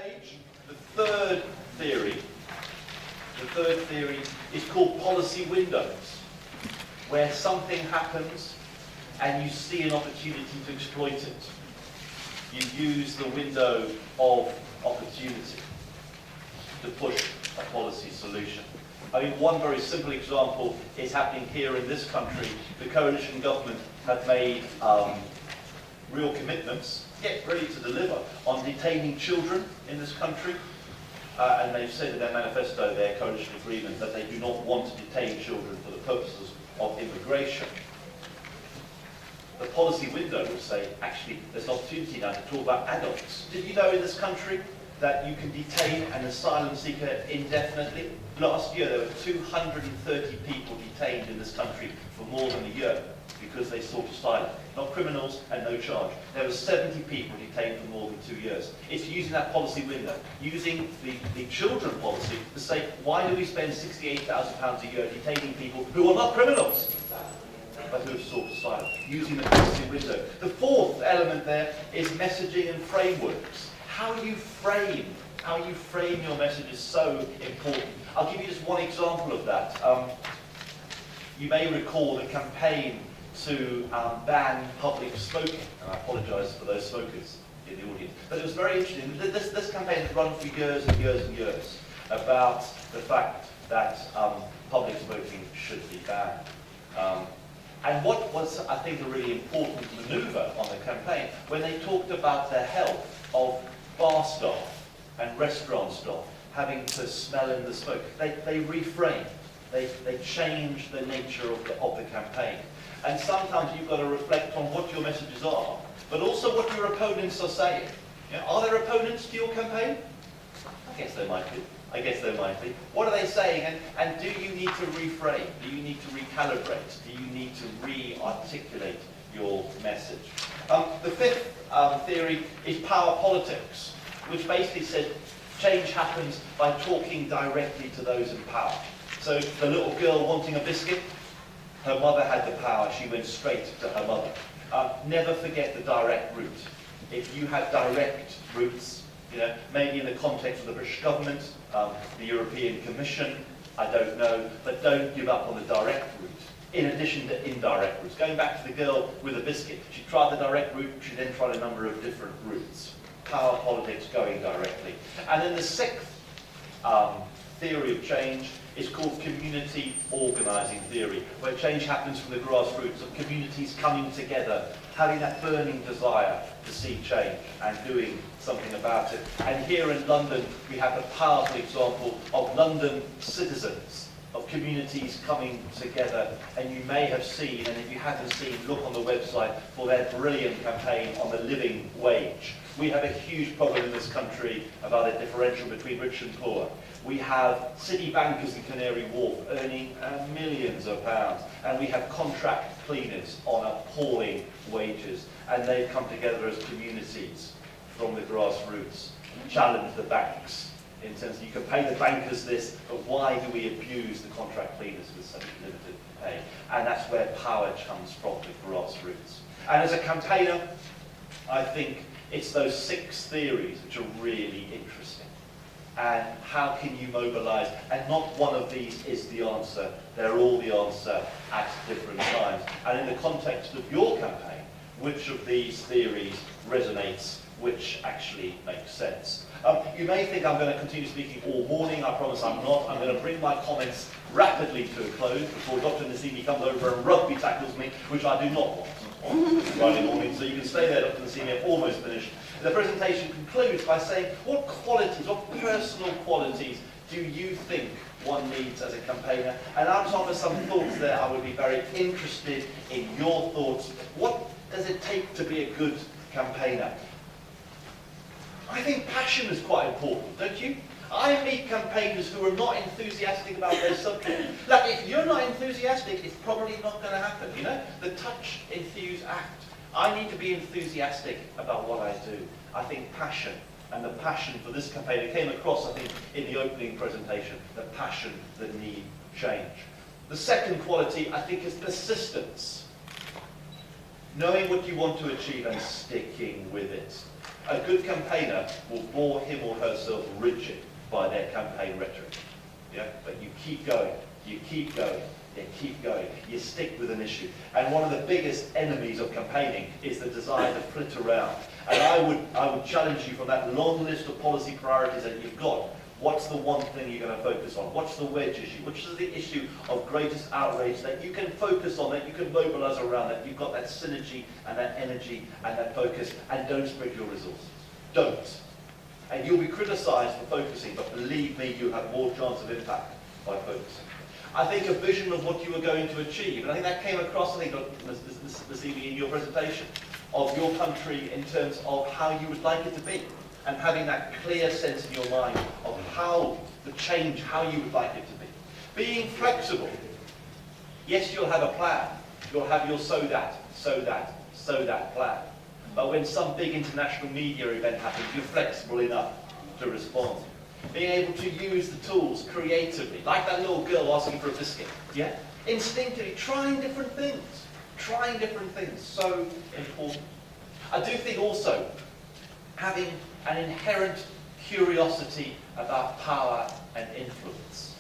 page, the third theory is called policy windows, where something happens and you see an opportunity to exploit it. You use the window of opportunity to push a policy solution. I mean, one very simple example is happening here in this country. The coalition government have made real commitments, yet ready to deliver, on detaining children in this country. And they've said in their manifesto, their coalition agreement, that they do not want to detain children for the purposes of immigration. The policy window would say, actually, there's an opportunity now to talk about adults. Did you know in this country that you can detain an asylum seeker indefinitely? Last year, there were 230 people detained in this country for more than a year because they sought asylum. Not criminals and no charge. There were 70 people detained for more than 2 years. It's using that policy window, using the children policy to say, why do we spend £68,000 a year detaining people who are not criminals, but who have sought asylum? Using the policy window. The fourth element there is messaging and frameworks. How you frame your message is so important. I'll give you just one example of that. You may recall the campaign to ban public smoking, and I apologise for those smokers in the audience. But it was very interesting. This campaign had run for years and years and years about the fact that public smoking should be banned. And what was, I think, a really important manoeuvre on the campaign, when they talked about the health of bar staff and restaurant staff having to smell in the smoke, they reframed, they changed the nature of the campaign. And sometimes you've got to reflect on what your messages are, but also what your opponents are saying. You know, are there opponents to your campaign? I guess there might be. What are they saying? And do you need to reframe? Do you need to recalibrate? Do you need to re-articulate your message? The fifth theory is power politics, which basically said change happens by talking directly to those in power. So the little girl wanting a biscuit, her mother had the power, she went straight to her mother. Never forget the direct route. If you have direct routes, you know, maybe in the context of the British government, the European Commission, I don't know, but don't give up on the direct route, in addition to indirect routes. Going back to the girl with a biscuit, she tried the direct route, she then tried a number of different routes. Power politics, going directly. And then the sixth theory of change is called community organising theory, where change happens from the grassroots, of communities coming together, having that burning desire to see change and doing something about it. And here in London, we have a powerful example of London citizens, of communities coming together. And you may have seen, and if you haven't seen, look on the website for their brilliant campaign on the living wage. We have a huge problem in this country about a differential between rich and poor. We have city bankers in Canary Wharf earning millions of pounds, and we have contract cleaners on appalling wages, and they've come together as communities from the grassroots, challenge the banks in terms of, you can pay the bankers this, but why do we abuse the contract cleaners with such limited pay? And that's where power comes from, the grassroots. And as a campaigner, I think it's those six theories which are really interesting. And how can you mobilise? And not one of these is the answer. They're all the answer at different times. And in the context of your campaign, which of these theories resonates, which actually makes sense? You may think I'm going to continue speaking all morning. I promise I'm not. I'm going to bring my comments rapidly to a close before Dr. Nasimi comes over and rugby tackles me, which I do not want on Friday morning. So you can stay there, Dr. Nasimi. I've almost finished. The presentation concludes by saying, what qualities, what personal qualities do you think one needs as a campaigner? And out of some thoughts there, I would be very interested in your thoughts. What does it take to be a good campaigner? I think passion is quite important, don't you? I meet campaigners who are not enthusiastic about their subject. Like, if you're not enthusiastic, it's probably not going to happen, you know? The touch, enthuse, act. I need to be enthusiastic about what I do. I think passion, and the passion for this campaign, it came across, I think, in the opening presentation, the passion that need change. The second quality, I think, is persistence. Knowing what you want to achieve and sticking with it. A good campaigner will bore him or herself rigid by their campaign rhetoric. Yeah? But you keep going, you keep going, you keep going, you stick with an issue. And one of the biggest enemies of campaigning is the desire to flit around. And I would challenge you from that long list of policy priorities that you've got. What's the one thing you're going to focus on? What's the wedge issue? Which is the issue of greatest outrage that you can focus on, that you can mobilise around, that you've got that synergy and that energy and that focus, and don't spread your resources. Don't. And you'll be criticised for focusing, but believe me, you have more chance of impact by focusing. I think a vision of what you were going to achieve, and I think that came across, I think, this evening in your presentation, of your country in terms of how you would like it to be, and having that clear sense in your mind of how the change, how you would like it to be. Being flexible. Yes, you'll have a plan. You'll have your so that plan. But when some big international media event happens, you're flexible enough to respond. Being able to use the tools creatively, like that little girl asking for a biscuit. Yeah? Instinctively, trying different things. Trying different things. So important. I do think also having an inherent curiosity about power and influence.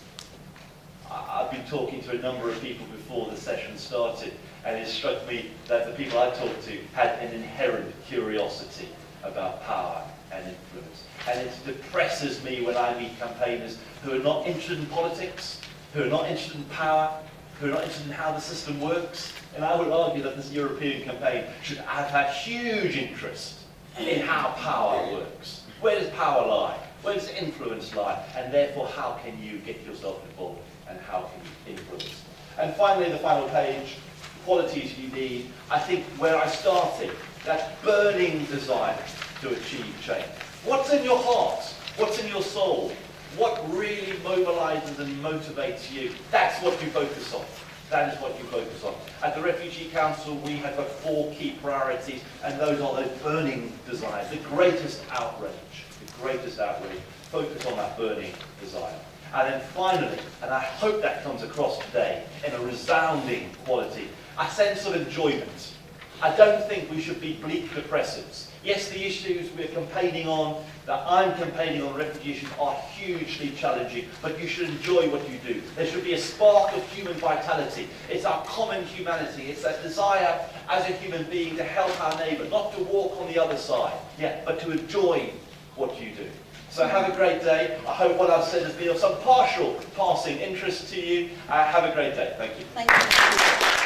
I've been talking to a number of people before the session started, and it struck me that the people I talked to had an inherent curiosity about power and influence. And it depresses me when I meet campaigners who are not interested in politics, who are not interested in power, who are not interested in how the system works. And I would argue that this European campaign should have had huge interest in how power works. Where does power lie? Where does influence lie? And therefore, how can you get yourself involved? And how can you influence? And finally, the final page, qualities you need. I think where I started, that burning desire to achieve change. What's in your heart? What's in your soul? What really mobilizes and motivates you? That's what you focus on. That is what you focus on. At the Refugee Council, we have got 4 key priorities, and those are those burning desires, the greatest outrage. The greatest outrage. Focus on that burning desire. And then finally, and I hope that comes across today in a resounding quality, a sense of enjoyment. I don't think we should be bleak depressives. Yes, the issues we're campaigning on, that I'm campaigning on, refugee issues, are hugely challenging, but you should enjoy what you do. There should be a spark of human vitality. It's our common humanity. It's that desire as a human being to help our neighbour, not to walk on the other side, but to enjoy what you do. So have a great day. I hope what I've said has been of some partial passing interest to you. Have a great day. Thank you. Thank you.